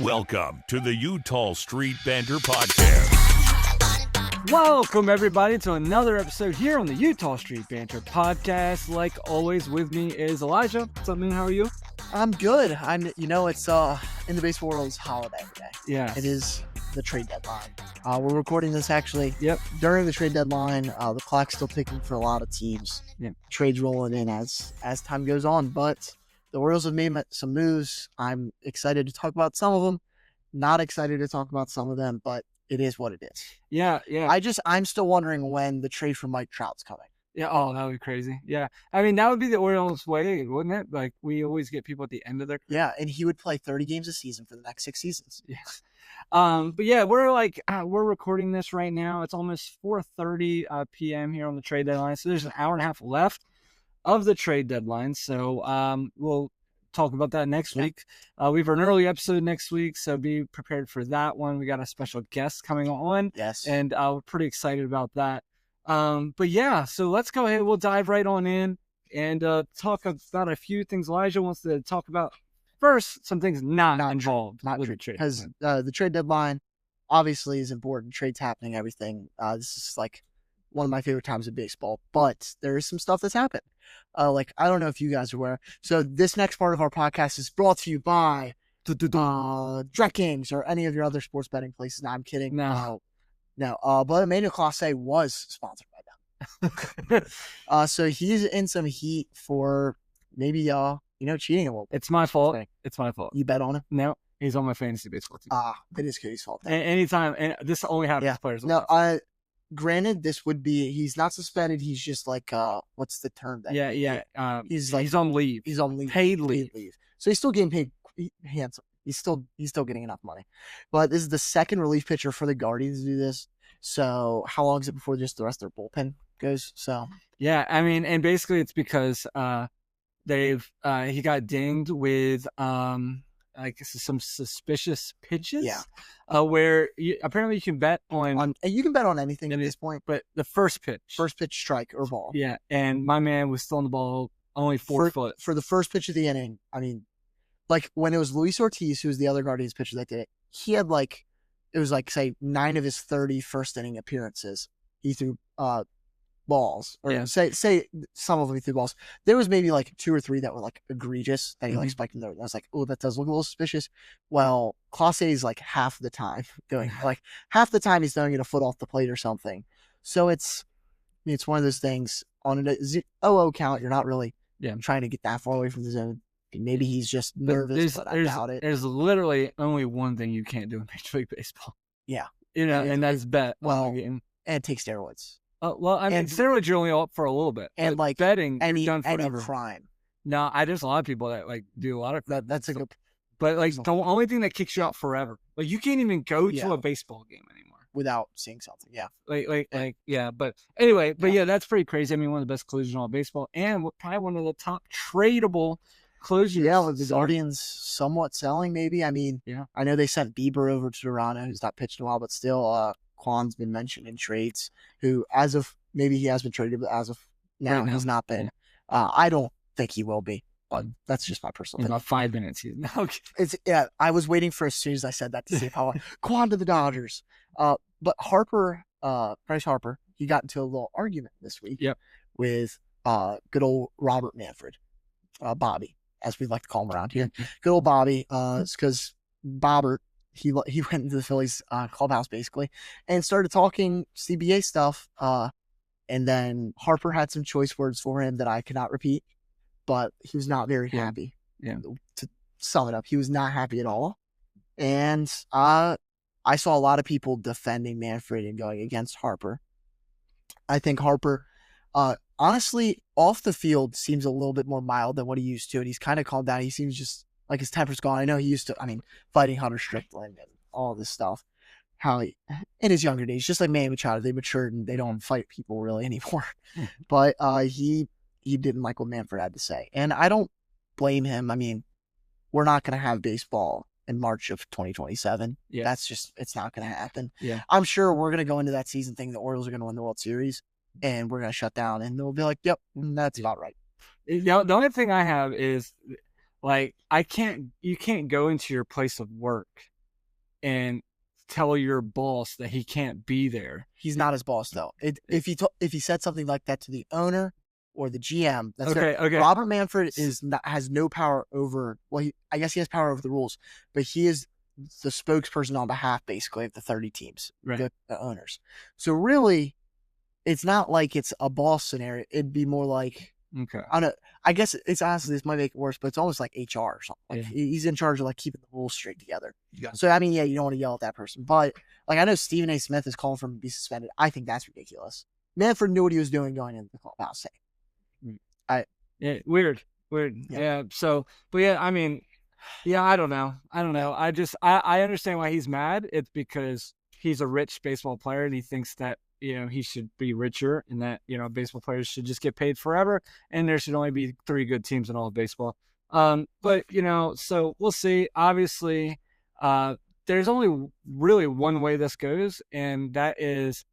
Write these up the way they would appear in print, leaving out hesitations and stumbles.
Welcome to the Eutaw Street Banter podcast. Welcome, everybody, to another episode here on the Eutaw Street Banter podcast. Like always, with me is Elijah. What's up, man? How are you? I'm good. It's in the baseball world, it's holiday today. Yeah. It is the trade deadline. We're recording this actually during the trade deadline. The clock's still ticking for a lot of teams. Yeah. Trades rolling in as time goes on, but the Orioles have made some moves. I'm excited to talk about some of them. Not excited to talk about some of them, but it is what it is. Yeah. I'm still wondering when the trade for Mike Trout's coming. Yeah. Oh, that would be crazy. Yeah. I mean, that would be the Orioles' way, wouldn't it? Like, we always get people at the end of their career. Yeah, and he would play 30 games a season for the next 6 seasons. Yeah. But yeah, we're recording this right now. It's almost 4:30 p.m. here on the trade deadline. So there's an hour and a half left of the trade deadline. So we'll talk about that next week. We have an early episode next week, so be prepared for that one. We got a special guest coming on. Yes. And we're pretty excited about that. But yeah, so let's go ahead. We'll dive right on in and talk about a few things. Elijah wants to talk about first some things not involved. Not with trade. the trade. Because the trade deadline obviously is important. Trade's happening, everything. This is like one of my favorite times of baseball, but there is some stuff that's happened. I don't know if you guys are aware. So this next part of our podcast is brought to you by DraftKings or any of your other sports betting places. No, I'm kidding. No. But Emmanuel Clase was sponsored by them. So he's in some heat for maybe cheating a little bit. It's my fault. It's my fault. You bet on him? No, he's on my fantasy baseball team. It is Cody's fault. Anytime, and this only happens to players. No, granted, this would be, he's not suspended. He's just like, what's the term? He's on leave. He's on leave. Paid leave. So he's still getting paid handsome. He's still getting enough money. But this is the second relief pitcher for the Guardians to do this. So how long is it before just the rest of their bullpen goes? So yeah, I mean, and basically it's because he got dinged with some suspicious pitches. Yeah. Where apparently you can bet on you can bet on anything at this point, but the first pitch strike or ball. Yeah, and my man was still on the ball only 4 foot for the first pitch of the inning. I mean, like when it was Luis Ortiz, who was the other Guardians pitcher that did it, he had say 9 of his 30 first inning appearances, he threw balls, or say some of them he threw balls. There was maybe like 2 or 3 that were like egregious that he spiked in there. I was like, oh, that does look a little suspicious. Well, Clase is like half the time he's throwing it a foot off the plate or something. So it's one of those things on an 0-0 count. You're not really trying to get that far away from the zone. Maybe he's just nervous, but I doubt it. There's literally only one thing you can't do in Major League Baseball. Yeah. And that's bet. Well, and take steroids. Steroids you're only up for a little bit. And like betting, done forever. Any crime. No, there's a lot of people that like do a lot of that's a good. But like the only thing that kicks you out forever, like you can't even go to a baseball game anymore without seeing something. Yeah. But anyway, that's pretty crazy. I mean, one of the best collisions in all baseball, and probably one of the top tradable collisions. Yeah, with the Guardians somewhat selling, maybe. I mean, I know they sent Bieber over to Toronto, who's not pitched in a while, but still, Kwan's been mentioned in trades, who as of maybe he has been traded, but as of now has not been. I don't think he will be, but that's just my personal opinion. About 5 minutes. I was waiting for as soon as I said that to see how Kwan to the Dodgers. But Bryce Harper, he got into a little argument this week with good old Robert Manfred, Bobby, as we like to call him around here. Good old Bobby. It's because Bobbert, he went into the Phillies clubhouse basically and started talking CBA stuff. And then Harper had some choice words for him that I cannot repeat, but he was not very happy. Yeah. To sum it up, he was not happy at all. And I saw a lot of people defending Manfred and going against Harper. I think Harper, honestly, off the field seems a little bit more mild than what he used to, and he's kind of calmed down. He seems just like his temper's gone. I know he used to, fighting Hunter Strickland and all this stuff. How he, in his younger days, just like Manny Machado, they matured and they don't fight people really anymore. But he didn't like what Manfred had to say, and I don't blame him. I mean, we're not going to have baseball in March of 2027. Yeah, it's not going to happen. Yeah, I'm sure we're going to go into that season thinking the Orioles are going to win the World Series, and we're going to shut down, and they'll be like, "Yep, that's about right." The only thing I have is Like, you can't go into your place of work and tell your boss that he can't be there. He's not his boss though. If he said something like that to the owner or the GM, that's Okay. Robert Manfred has no power over. Well, I guess he has power over the rules, but he is the spokesperson on behalf, basically, of the 30 teams, Right. the owners. So really, it's not like it's a boss scenario. It'd be more like, Okay. I don't know. I guess it's honestly, this might make it worse, but it's almost like HR or something. Like Yeah. he's in charge of like keeping the rules straight together. Yeah. So I mean, yeah, you don't want to yell at that person, but like I know Stephen A. Smith is calling for him to be suspended. I think that's ridiculous. Manfred knew what he was doing going into the clubhouse. Yeah, weird. Yeah. So, but yeah, I mean, yeah, I don't know. I understand why he's mad. It's because he's a rich baseball player and he thinks that, he should be richer and that, baseball players should just get paid forever and there should only be 3 good teams in all of baseball. But, so we'll see. Obviously, there's only really one way this goes, and that is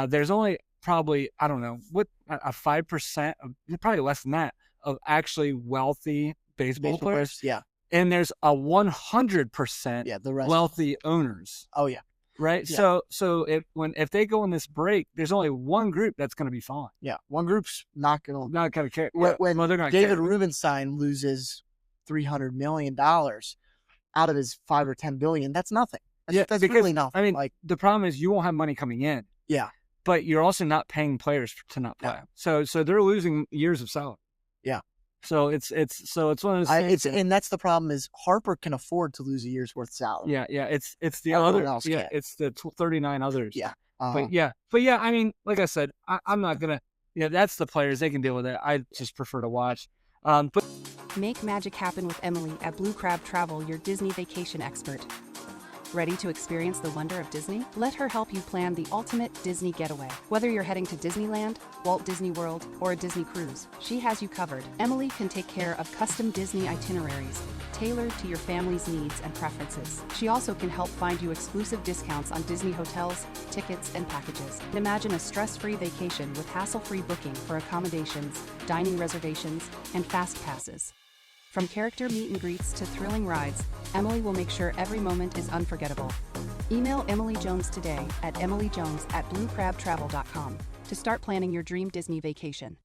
there's only probably, I don't know, what, a 5%, probably less than that, of actually wealthy baseball players. Yeah. And there's a 100% The rest wealthy owners. Oh yeah. Right. Yeah. So if they go on this break, there's only one group that's going to be fine. Yeah. One group's not going to care. When they're gonna David care. Rubenstein loses $300 million out of his $5 or $10 billion, that's nothing. That's because, really nothing. I mean, like the problem is you won't have money coming in. Yeah. But you're also not paying players to not play. Yeah. So they're losing years of salary. Yeah. So it's one of those things. And that's the problem is Harper can afford to lose a year's worth of salary. Yeah. It's the Everyone other. else Yeah. can't. It's the 39 others. Yeah. But yeah. I mean, like I said, I'm not gonna. Yeah, that's the players. They can deal with it. I just prefer to watch. But Make magic happen with Emily at Blue Crab Travel, your Disney vacation expert. Ready to experience the wonder of Disney? Let her help you plan the ultimate Disney getaway. Whether you're heading to Disneyland, Walt Disney World, or a Disney cruise, she has you covered. Emily can take care of custom Disney itineraries, tailored to your family's needs and preferences. She also can help find you exclusive discounts on Disney hotels, tickets, and packages. Imagine a stress-free vacation with hassle-free booking for accommodations, dining reservations, and fast passes. From character meet and greets to thrilling rides, Emily will make sure every moment is unforgettable. Email Emily Jones today at emilyjones@bluecrabtravel.com to start planning your dream Disney vacation.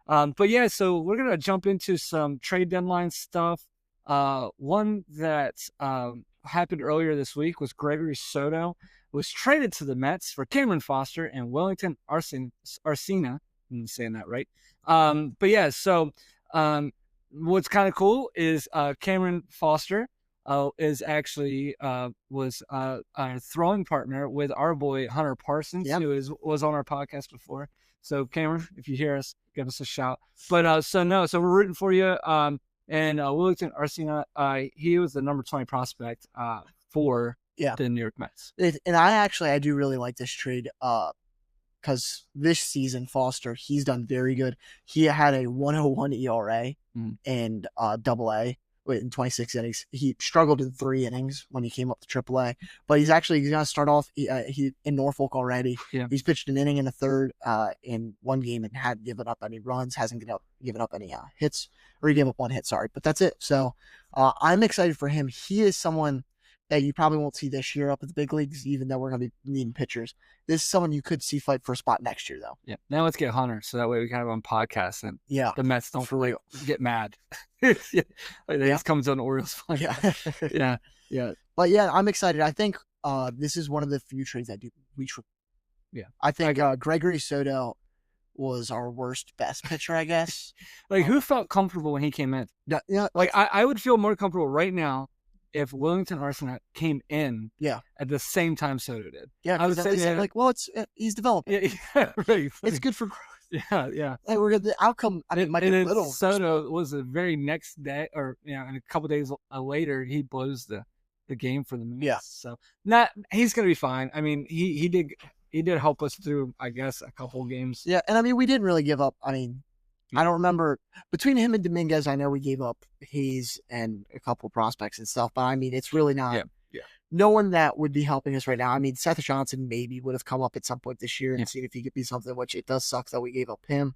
But yeah, so we're gonna jump into some trade deadline stuff. One that happened earlier this week was Gregory Soto was traded to the Mets for Cameron Foster and Wellington Arcina. I'm saying that right. But yeah, so what's kind of cool is Cameron Foster is actually was a throwing partner with our boy Hunter Parsons, who was on our podcast before. So Cameron, if you hear us, give us a shout. But so we're rooting for you. And Wellington Arcina, he was the number 20 prospect for the New York Mets. And I do really like this trade. Because this season, Foster, he's done very good. He had a 101 ERA and AA in 26 innings. He struggled in 3 innings when he came up to AAA, but he's going to start off he in Norfolk already. Yeah. He's pitched an inning in the 3rd in one game and hadn't given up any runs, hasn't given up any hits, or he gave up 1 hit, sorry. But that's it. So I'm excited for him. He is someone that you probably won't see this year up at the big leagues, even though we're going to be needing pitchers. This is someone you could see fight for a spot next year, though. Yeah. Now let's get Hunter, so that way we can have him on podcast and the Mets don't really get mad. He just comes on Orioles. Yeah. But yeah, I'm excited. I think this is one of the few trades I do. I think Gregory Soto was our best pitcher, I guess. Who felt comfortable when he came in? Yeah. I would feel more comfortable right now if Wellington Arcina came in at the same time Soto did. Yeah, I would say he's developing. Yeah, right. It's good for growth. Yeah. The outcome might be a little. Soto was the very next day, or in a couple days later, he blows the game for the Mets. Yeah. So he's gonna be fine. I mean, he did help us through, I guess, a couple games. Yeah, and I mean, we didn't really give up. I mean, I don't remember between him and Dominguez. I know we gave up Hayes and a couple prospects and stuff, but I mean, it's really not. Yeah. No one that would be helping us right now. I mean, Seth Johnson maybe would have come up at some point this year and seen if he could be something. Which it does suck that we gave up him.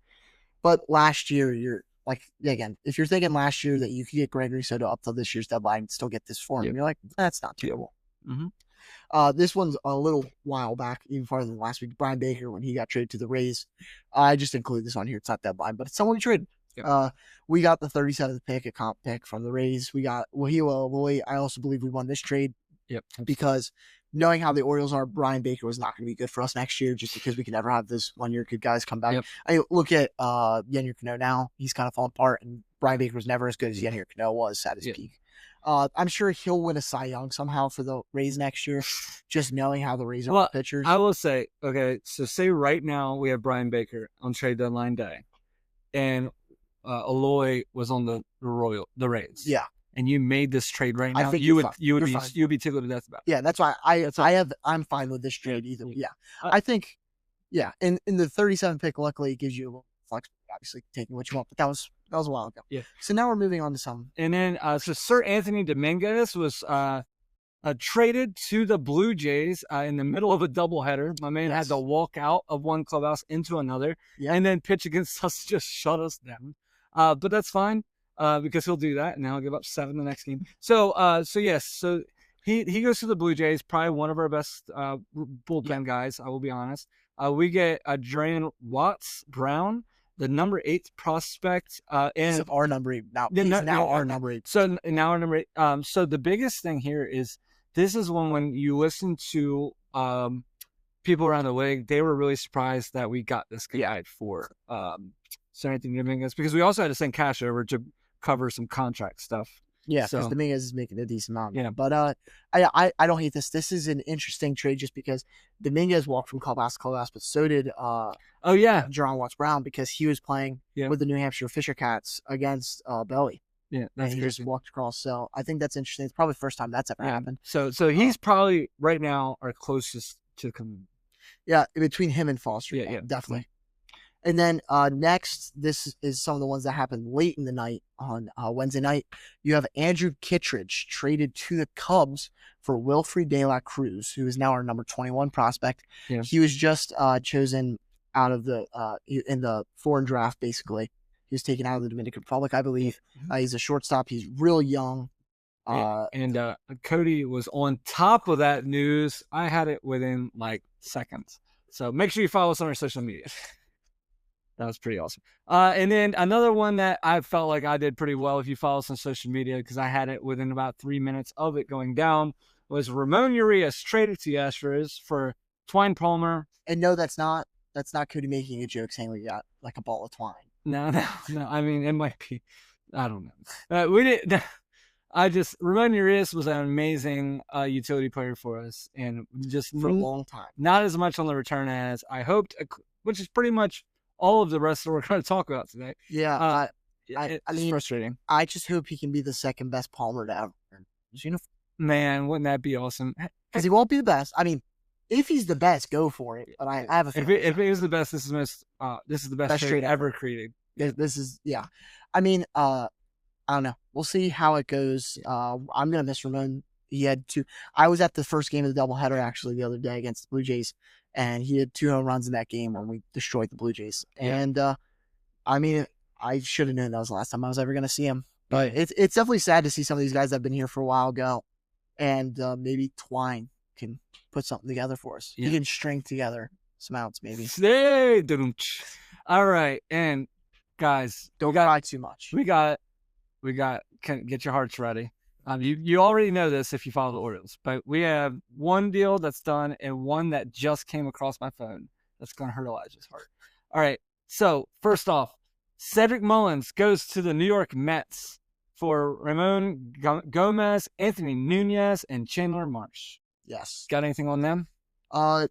But last year, like again, if you're thinking last year that you could get Gregory Soto up to this year's deadline and still get this for him, you're like, that's not terrible. This one's a little while back, even farther than last week. Brian Baker, when he got traded to the Rays, I just included this on here. It's not deadline, but it's someone we traded. We got the 37th pick, a comp pick from the Rays. We got Wahila Aloy. I also believe we won this trade. Because knowing how the Orioles are, Brian Baker was not going to be good for us next year just because we can never have this 1 year good guys come back. I look at Yennier Cano now. He's kind of fallen apart, and Brian Baker was never as good as Yennier Cano was at his peak. I'm sure he'll win a Cy Young somehow for the Rays next year, just knowing how the Rays are with pitchers. I will say, okay, so say right now we have Brian Baker on trade deadline day, and Aloy was on the Rays. Yeah. And you made this trade right now, I think you would fine. be tickled to death about it. Yeah, that's why I'm fine with this trade either. Yeah. I think in the 37th pick, luckily it gives you a little flex, obviously taking what you want, but that was a while ago. Yeah. So now we're moving on to some. And then so Sir Anthony Dominguez was traded to the Blue Jays in the middle of a doubleheader. My man had to walk out of one clubhouse into another and then pitch against us, just shut us down. But that's fine. Because he'll do that, and he'll give up 7 the next game. So he goes to the Blue Jays, probably one of our best bullpen guys. I will be honest. We get Drayan Watts Brown, the number 8 prospect, and our number 8 now. Now our number 8. So now our number 8. So the biggest thing here is this is when you listen to people around the league, they were really surprised that we got this guy for Sir Anthony Dominguez, because we also had to send cash over to cover some contract stuff. Yeah, because Dominguez is making a decent amount. Yeah. But I don't hate this. This is an interesting trade just because Dominguez walked from clubhouse to clubhouse, but so did Drayan Watts Brown, because he was playing with the New Hampshire Fisher Cats against Belly. Yeah, and he just walked across. So I think that's interesting. It's probably the first time that's ever happened. So he's probably right now our closest to coming. Yeah, between him and Foster. Yeah, definitely. And then next, this is some of the ones that happened late in the night on Wednesday night. You have Andrew Kittredge traded to the Cubs for Wilfred De La Cruz, who is now our number 21 prospect. Yeah. He was just chosen out of in the foreign draft, basically. He was taken out of the Dominican Republic, I believe. He's a shortstop. He's real young. And Cody was on top of that news. I had it within like seconds. So make sure you follow us on our social media. That was pretty awesome. And then another one that I felt like I did pretty well, if you follow us on social media, because I had it within about 3 minutes of it going down, was Ramon Urias traded to the Astros for Twine Palmer. And no, that's not Cody making a joke saying we got like a ball of twine. No. I mean, it might be. I don't know. We didn't. Ramon Urias was an amazing utility player for us, and just for a long time. Not as much on the return as I hoped, which is pretty much all of the rest that we're going to talk about today. Yeah, I mean, frustrating. I just hope he can be the second best Palmer to ever earn his uniform. Man, wouldn't that be awesome? Because he won't be the best. I mean, if he's the best, go for it. But I have a feeling. If it is the best, this is the best trade ever created. This is, yeah. I mean, I don't know. We'll see how it goes. I'm gonna miss Ramon. He had I was at the first game of the doubleheader actually the other day against the Blue Jays, and he had 2 home runs in that game when we destroyed the Blue Jays. And I mean, I should have known that was the last time I was ever gonna see him. But it's definitely sad to see some of these guys that have been here for a while go, and maybe Twine can put something together for us. Yeah. He can string together some outs, maybe. All right, and guys, don't cry too much. We got. Get your hearts ready. You already know this if you follow the Orioles, but we have one deal that's done and one that just came across my phone that's going to hurt Elijah's heart. All right. So first off, Cedric Mullins goes to the New York Mets for Ramon Gomez, Anthony Nunez, and Chandler Marsh. Yes. Got anything on them?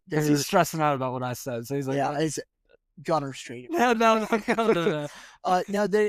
He's stressing out about what I said. So he's like, yeah, it's Gunner Street. No. No, they